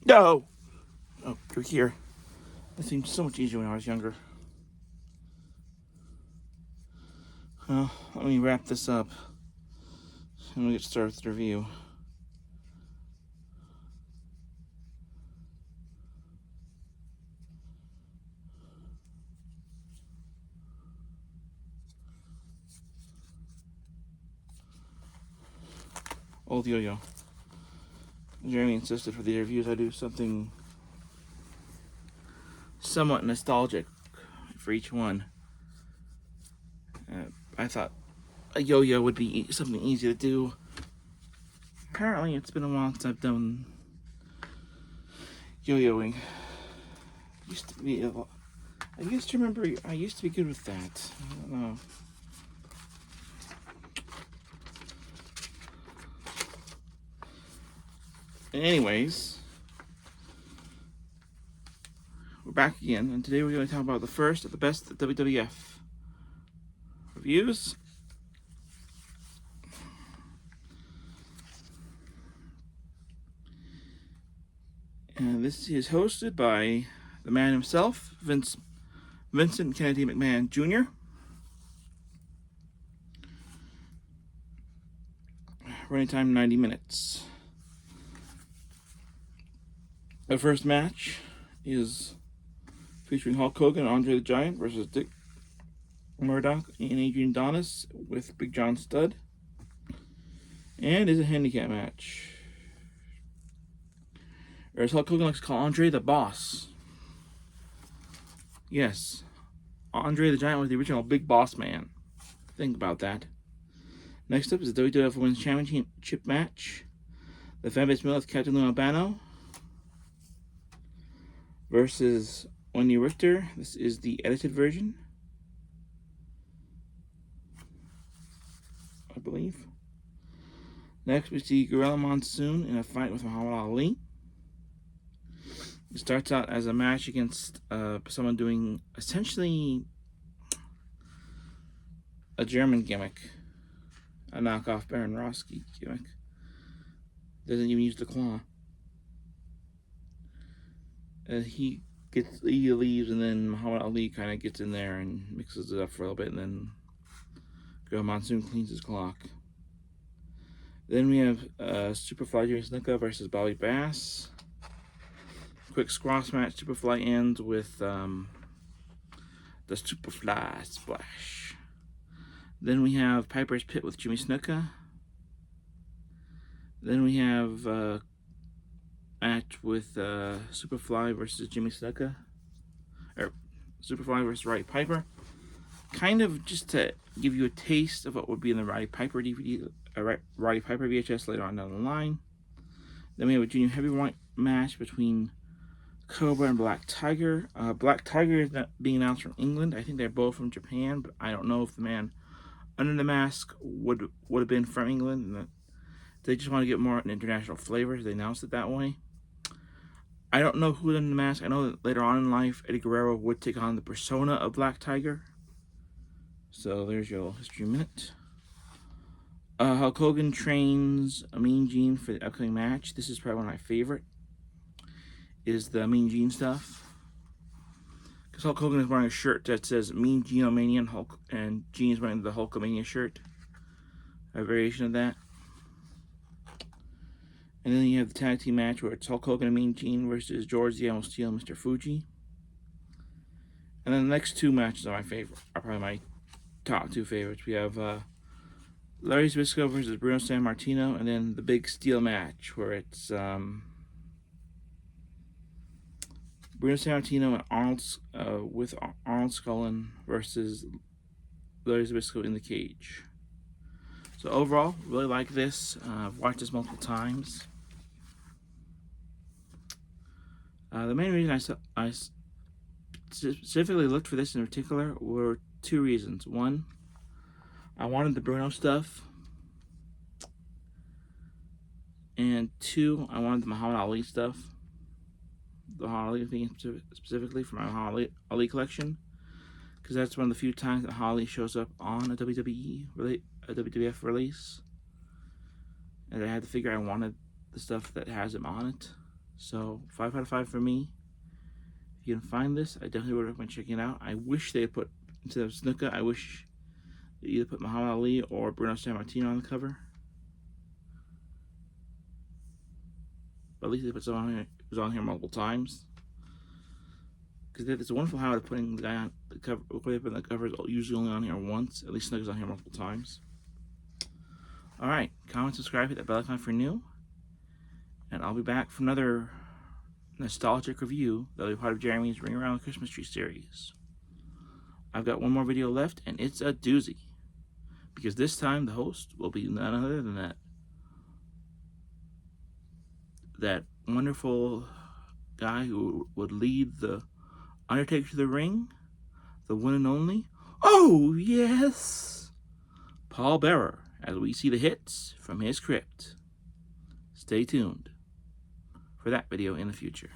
No! Oh, you're here. That seemed so much easier when I was younger. Well, let me wrap this up and we'll get started with the review. Old Yo-Yo. Jeremy insisted for the reviews I do something somewhat nostalgic for each one. I thought a yo-yo would be something easy to do. Apparently, it's been a while since I've done yo-yoing. Used to be I used to remember I used to be good with that. I don't know. Anyways, we're back again, and today we're going to talk about the first of the best WWF reviews. And this is hosted by the man himself, Vincent Kennedy McMahon Jr. Running time 90 minutes. The first match is featuring Hulk Hogan and Andre the Giant versus Dick Murdoch and Adrian Adonis with Big John Studd. And is a handicap match. Or as Hulk Hogan likes to call Andre the Boss. Yes, Andre the Giant was the original Big Boss Man. Think about that. Next up is the WWF Women's Championship match. The Fanbase Mill with Captain Lou Albano versus Wendy Richter. This is the edited version, I believe. Next, we see Gorilla Monsoon in a fight with Muhammad Ali. It starts out as a match against someone doing essentially a German gimmick, a knockoff Baron Roski gimmick. Doesn't even use the claw. He leaves, and then Muhammad Ali kind of gets in there and mixes it up for a little bit, and then Gorilla Monsoon cleans his clock. Then we have Superfly Jerry Snuka versus Bobby Bass. Quick squash match. Superfly ends with the Superfly Splash. Then we have Piper's Pit with Jimmy Snuka. Then we have a match with Superfly versus Jimmy Snuka. Or Superfly versus Roddy Piper. Kind of just to give you a taste of what would be in the Roddy Piper DVD, Roddy Piper VHS later on down the line. Then we have a junior heavyweight match between Cobra and Black Tiger. Black Tiger is not being announced from England. I think they're both from Japan, but I don't know if the man under the mask would have been from England. And they just want to get more an international flavor, so they announced it that way. I don't know who's under the mask. I know that later on in life, Eddie Guerrero would take on the persona of Black Tiger. So there's your history minute. Hulk Hogan trains a Mean Gene for the upcoming match. This is probably one of my favorite. Is the Mean Gene stuff. Because Hulk Hogan is wearing a shirt that says Mean Gene-O-Mania, and Gene is wearing the Hulkamania shirt. A variation of that. And then you have the tag team match where it's Hulk Hogan and Mean Gene versus George the Animal Steel and Mr. Fuji. And then the next two matches are probably my top two favorites. We have Larry Zbyszko versus Bruno Sammartino, and then the big steel match where it's Bruno Sammartino and Arnold Scullin versus Larry Zbyszko in the cage. So overall, really like this. I've watched this multiple times. The main reason I specifically looked for this in particular were two reasons. One, I wanted the Bruno stuff. And two, I wanted the Muhammad Ali stuff. The Muhammad Ali thing specifically for my Muhammad Ali collection. Because that's one of the few times that Muhammad Ali shows up on a WWF release. And I had to figure I wanted the stuff that has him on it. So 5 out of 5 for me. If you can find this, I definitely would recommend checking it out. I wish they had put, instead of Snuka, I wish they either put Muhammad Ali or Bruno Sammartino on the cover. But at least they put someone on here. It was on here multiple times. Because it's a wonderful habit of putting the guy on the cover. They put the cover is usually only on here once. At least Snuka's on here multiple times. Alright, comment, subscribe, hit that bell icon for new. And I'll be back for another nostalgic review that'll be part of Jeremy's Ring Around the Christmas Tree series. I've got one more video left, and it's a doozy. Because this time the host will be none other than that wonderful guy who would lead the Undertaker to the ring, the one and only, oh yes, Paul Bearer, as we see the hits from his crypt. Stay tuned for that video in the future.